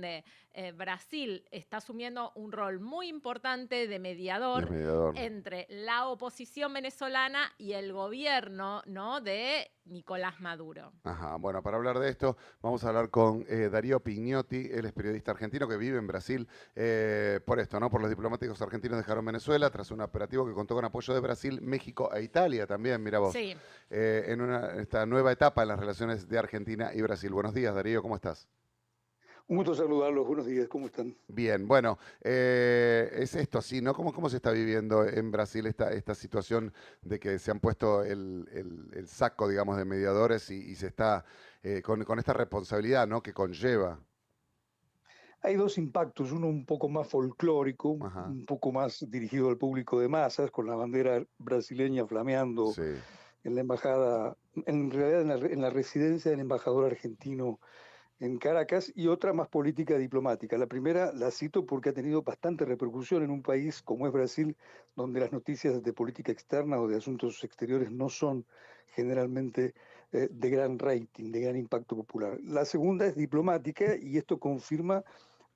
donde Brasil está asumiendo un rol muy importante de De mediador mediador. entre la oposición venezolana y el gobierno, ¿no?, de Nicolás Maduro. Ajá, bueno, para hablar de esto, vamos a hablar con Darío Pignotti, él es periodista argentino que vive en Brasil, por esto, ¿no? Por los diplomáticos argentinos dejaron Venezuela tras un operativo que contó con apoyo de Brasil, México e Italia también, mira vos, Sí. en esta nueva etapa en las relaciones de Argentina y Brasil. Buenos días, Darío, ¿cómo estás? Un gusto saludarlos, buenos días, ¿cómo están? Bien, bueno, es esto así, ¿no? ¿Cómo se está viviendo en Brasil esta situación de que se han puesto el saco, digamos, de mediadores y se está con esta responsabilidad, ¿no? Que conlleva. Hay dos impactos, uno un poco más folclórico, Ajá, un poco más dirigido al público de masas, con la bandera brasileña flameando sí, en la embajada, en realidad en la residencia del embajador argentino en Caracas, y otra más política diplomática. La primera la cito porque ha tenido bastante repercusión en un país como es Brasil, donde las noticias de política externa o de asuntos exteriores no son generalmente de gran rating, de gran impacto popular. La segunda es diplomática y esto confirma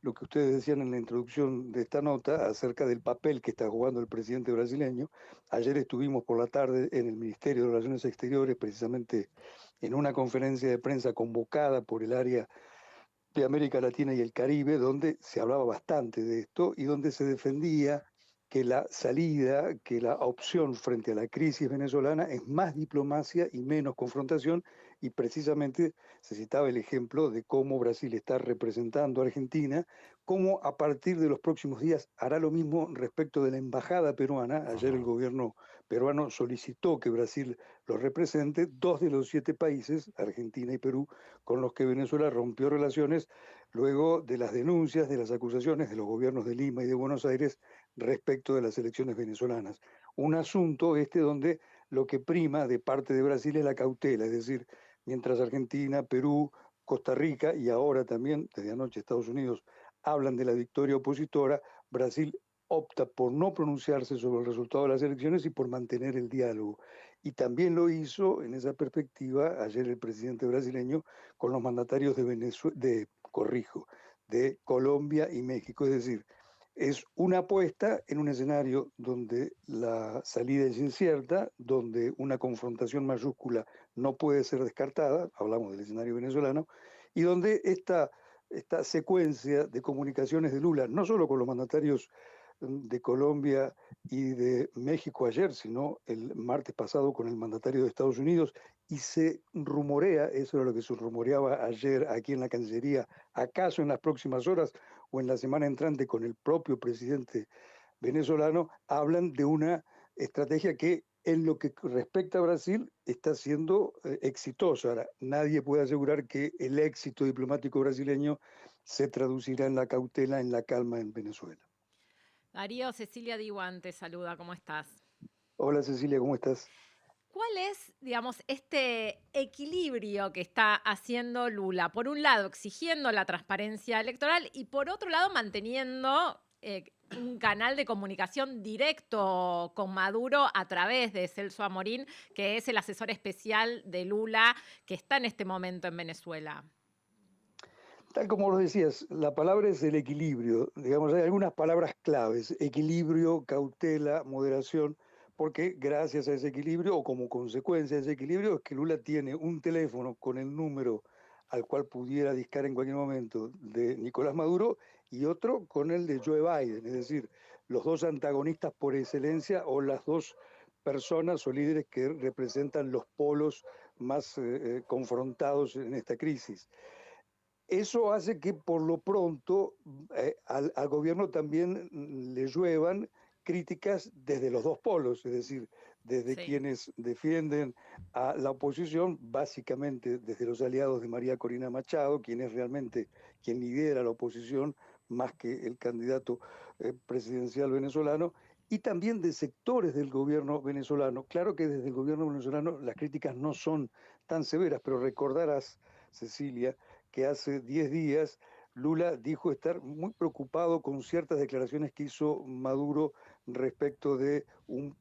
lo que ustedes decían en la introducción de esta nota acerca del papel que está jugando el presidente brasileño. Ayer estuvimos por la tarde en el Ministerio de Relaciones Exteriores, precisamente en una conferencia de prensa convocada por el área de América Latina y el Caribe, donde se hablaba bastante de esto y donde se defendía que la salida, que la opción frente a la crisis venezolana es más diplomacia y menos confrontación, y precisamente se citaba el ejemplo de cómo Brasil está representando a Argentina, cómo a partir de los próximos días hará lo mismo respecto de la embajada peruana. Ayer el ajá, gobierno peruano solicitó que Brasil lo represente, dos de los 7 países, Argentina y Perú, con los que Venezuela rompió relaciones luego de las denuncias, de las acusaciones de los gobiernos de Lima y de Buenos Aires respecto de las elecciones venezolanas. Un asunto este donde lo que prima de parte de Brasil es la cautela, es decir, mientras Argentina, Perú, Costa Rica y ahora también, desde anoche, Estados Unidos, hablan de la victoria opositora, Brasil opta por no pronunciarse sobre el resultado de las elecciones y por mantener el diálogo. Y también lo hizo en esa perspectiva ayer el presidente brasileño con los mandatarios de Venezuela, de Colombia y México. Es decir, es una apuesta en un escenario donde la salida es incierta, donde una confrontación mayúscula no puede ser descartada, hablamos del escenario venezolano, y donde esta secuencia de comunicaciones de Lula, no solo con los mandatarios de Colombia y de México ayer, sino el martes pasado con el mandatario de Estados Unidos, y se rumorea, eso era lo que se rumoreaba ayer aquí en la Cancillería, acaso en las próximas horas o en la semana entrante con el propio presidente venezolano, hablan de una estrategia que en lo que respecta a Brasil está siendo exitosa. Ahora, nadie puede asegurar que el éxito diplomático brasileño se traducirá en la cautela, en la calma en Venezuela. Darío, Cecilia Diwan te saluda, ¿cómo estás? Hola Cecilia, ¿cómo estás? ¿Cuál es, digamos, este equilibrio que está haciendo Lula? Por un lado, exigiendo la transparencia electoral y por otro lado, manteniendo un canal de comunicación directo con Maduro a través de Celso Amorín, que es el asesor especial de Lula, que está en este momento en Venezuela. Tal como lo decías, la palabra es el equilibrio. Digamos, hay algunas palabras claves: equilibrio, cautela, moderación, porque gracias a ese equilibrio o como consecuencia de ese equilibrio es que Lula tiene un teléfono con el número al cual pudiera discar en cualquier momento de Nicolás Maduro y otro con el de Joe Biden, es decir, los dos antagonistas por excelencia o las dos personas o líderes que representan los polos más confrontados en esta crisis. Eso hace que por lo pronto al gobierno también le lluevan críticas desde los dos polos, es decir, desde Sí. quienes defienden a la oposición, básicamente desde los aliados de María Corina Machado, quien es realmente quien lidera la oposición más que el candidato presidencial venezolano, y también de sectores del gobierno venezolano. Claro que desde el gobierno venezolano las críticas no son tan severas, pero recordarás, Cecilia, que hace 10 días Lula dijo estar muy preocupado con ciertas declaraciones que hizo Maduro respecto de un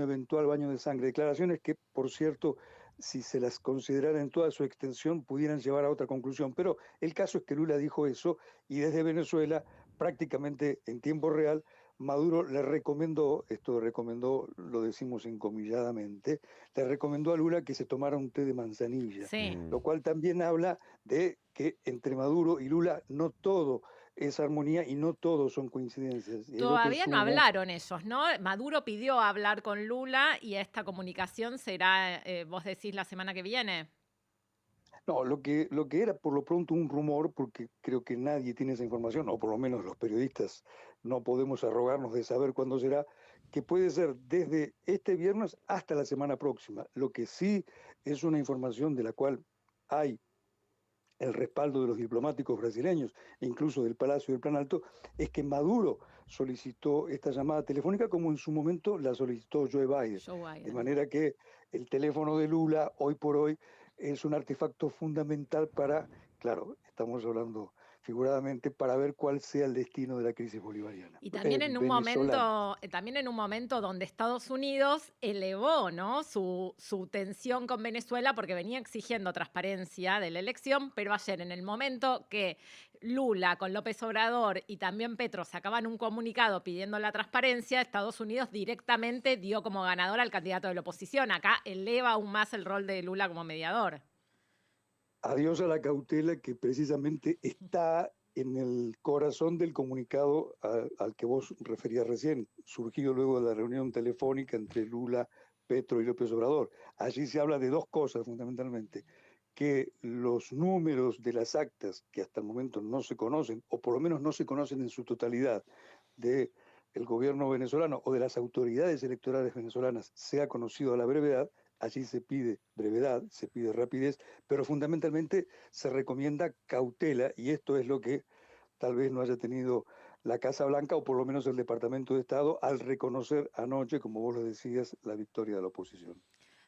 eventual baño de sangre. Declaraciones que, por cierto, si se las considerara en toda su extensión, pudieran llevar a otra conclusión. Pero el caso es que Lula dijo eso y desde Venezuela, prácticamente en tiempo real, Maduro le recomendó, esto recomendó, lo decimos encomilladamente, le recomendó a Lula que se tomara un té de manzanilla, Sí. lo cual también habla de que entre Maduro y Lula no todo es armonía y no todo son coincidencias. Y lo que Todavía no sumo, hablaron ellos, ¿no? Maduro pidió hablar con Lula y esta comunicación será, vos decís, la semana que viene. no, lo que era por lo pronto un rumor, porque creo que nadie tiene esa información, o por lo menos los periodistas no podemos arrogarnos de saber cuándo será, que puede ser desde este viernes hasta la semana próxima. Lo que sí es una información de la cual hay el respaldo de los diplomáticos brasileños e incluso del Palacio del Plan Alto, es que Maduro solicitó esta llamada telefónica como en su momento la solicitó Joe Biden. Joe De Biden. manera que el teléfono de Lula, hoy por hoy, es un artefacto fundamental para, claro, estamos hablando figuradamente, para ver cuál sea el destino de la crisis bolivariana, Y también venezolana. también en un momento donde Estados Unidos elevó, ¿no?, su tensión con Venezuela porque venía exigiendo transparencia de la elección, pero ayer en el momento que Lula con López Obrador y también Petro sacaban un comunicado pidiendo la transparencia, Estados Unidos directamente dio como ganador al candidato de la oposición. Acá eleva aún más el rol de Lula como mediador. Adiós a la cautela que precisamente está en el corazón del comunicado al que vos referías recién, surgido luego de la reunión telefónica entre Lula, Petro y López Obrador. Allí se habla de dos cosas fundamentalmente, que los números de las actas que hasta el momento no se conocen, o por lo menos no se conocen en su totalidad, del gobierno venezolano o de las autoridades electorales venezolanas, sea conocido a la brevedad. Allí se pide brevedad, se pide rapidez, pero fundamentalmente se recomienda cautela, y esto es lo que tal vez no haya tenido la Casa Blanca o por lo menos el Departamento de Estado al reconocer anoche, como vos lo decías, la victoria de la oposición.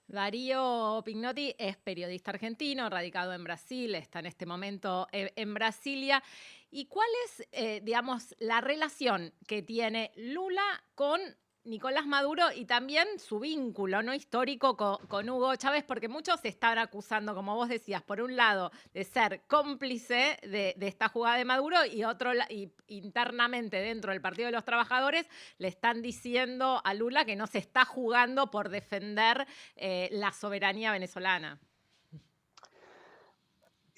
Darío Pignotti es periodista argentino, radicado en Brasil, está en este momento en Brasilia. ¿Y cuál es, digamos, la relación que tiene Lula con Nicolás Maduro y también su vínculo, ¿no?, histórico con Hugo Chávez? Porque muchos se están acusando, como vos decías, por un lado de ser cómplice de esta jugada de Maduro y internamente dentro del Partido de los Trabajadores le están diciendo a Lula que no se está jugando por defender la soberanía venezolana.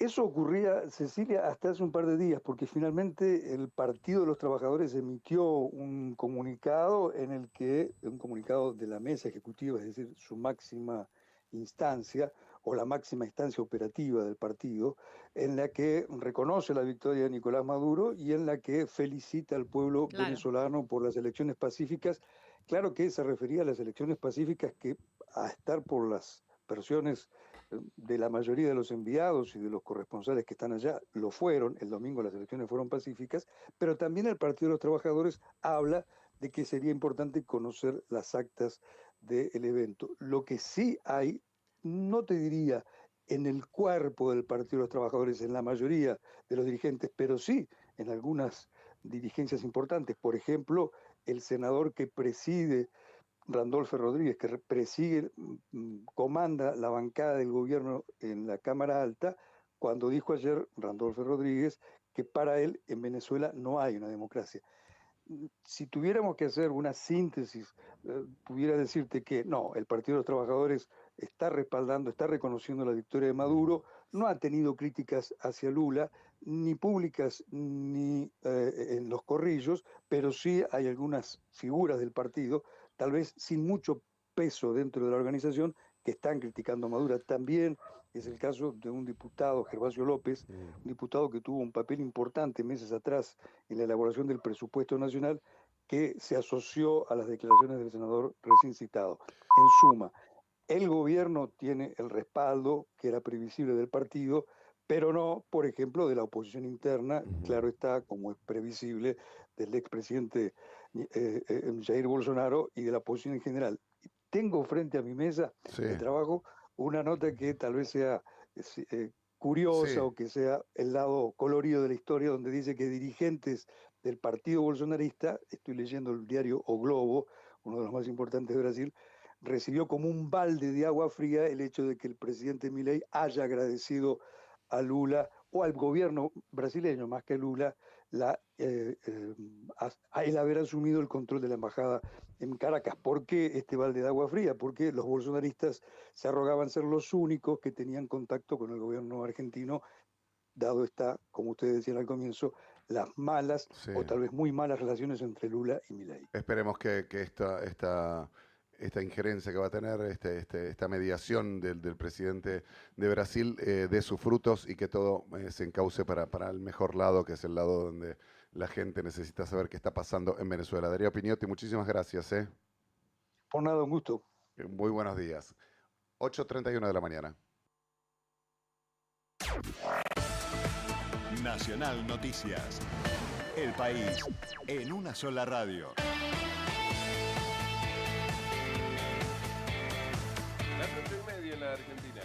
Eso ocurría, Cecilia, hasta hace un par de días, porque finalmente el Partido de los Trabajadores emitió un comunicado un comunicado de la mesa ejecutiva, es decir, su máxima instancia o la máxima instancia operativa del partido, en la que reconoce la victoria de Nicolás Maduro y en la que felicita al pueblo Claro. venezolano por las elecciones pacíficas. Claro que se refería a las elecciones pacíficas que, a estar por las versiones de la mayoría de los enviados y de los corresponsales que están allá, lo fueron. El domingo las elecciones fueron pacíficas, pero también el Partido de los Trabajadores habla de que sería importante conocer las actas del evento. Lo que sí hay, no te diría en el cuerpo del Partido de los Trabajadores, en la mayoría de los dirigentes, pero sí en algunas dirigencias importantes. Por ejemplo, el senador que preside Randolfo Rodríguez, que presigue, comanda la bancada del gobierno en la Cámara Alta, cuando dijo ayer Randolfo Rodríguez que para él en Venezuela no hay una democracia. Si tuviéramos que hacer una síntesis, pudiera decirte que no, el Partido de los Trabajadores está respaldando, está reconociendo la victoria de Maduro, no ha tenido críticas hacia Lula, ni públicas ni en los corrillos, pero sí hay algunas figuras del partido, tal vez sin mucho peso dentro de la organización, que están criticando a Maduro. También es el caso de un diputado, Gervasio López, un diputado que tuvo un papel importante meses atrás en la elaboración del presupuesto nacional, que se asoció a las declaraciones del senador recién citado. En suma, el gobierno tiene el respaldo que era previsible del partido, pero no, por ejemplo, de la oposición interna, claro está, como es previsible, del expresidente Jair Bolsonaro y de la oposición en general. Tengo frente a mi mesa Sí, de trabajo una nota que tal vez sea curiosa sí. o que sea el lado colorido de la historia, donde dice que dirigentes del partido bolsonarista, estoy leyendo el diario O Globo, uno de los más importantes de Brasil, recibió como un balde de agua fría el hecho de que el presidente Milei haya agradecido a Lula o al gobierno brasileño, más que a Lula, a el haber asumido el control de la embajada en Caracas. ¿Por qué este balde de agua fría? Porque los bolsonaristas se arrogaban ser los únicos que tenían contacto con el gobierno argentino, dado está, como ustedes decían al comienzo, las malas Sí. o tal vez muy malas relaciones entre Lula y Milei. Esperemos que esta injerencia que va a tener, esta mediación del presidente de Brasil dé sus frutos y que todo se encauce para el mejor lado, que es el lado donde la gente necesita saber qué está pasando en Venezuela. Darío Piñotti, muchísimas gracias. Por nada, un gusto. Muy buenos días. 8:31 de la mañana. Nacional Noticias. El país en una sola radio. Las 8:30 en la Argentina.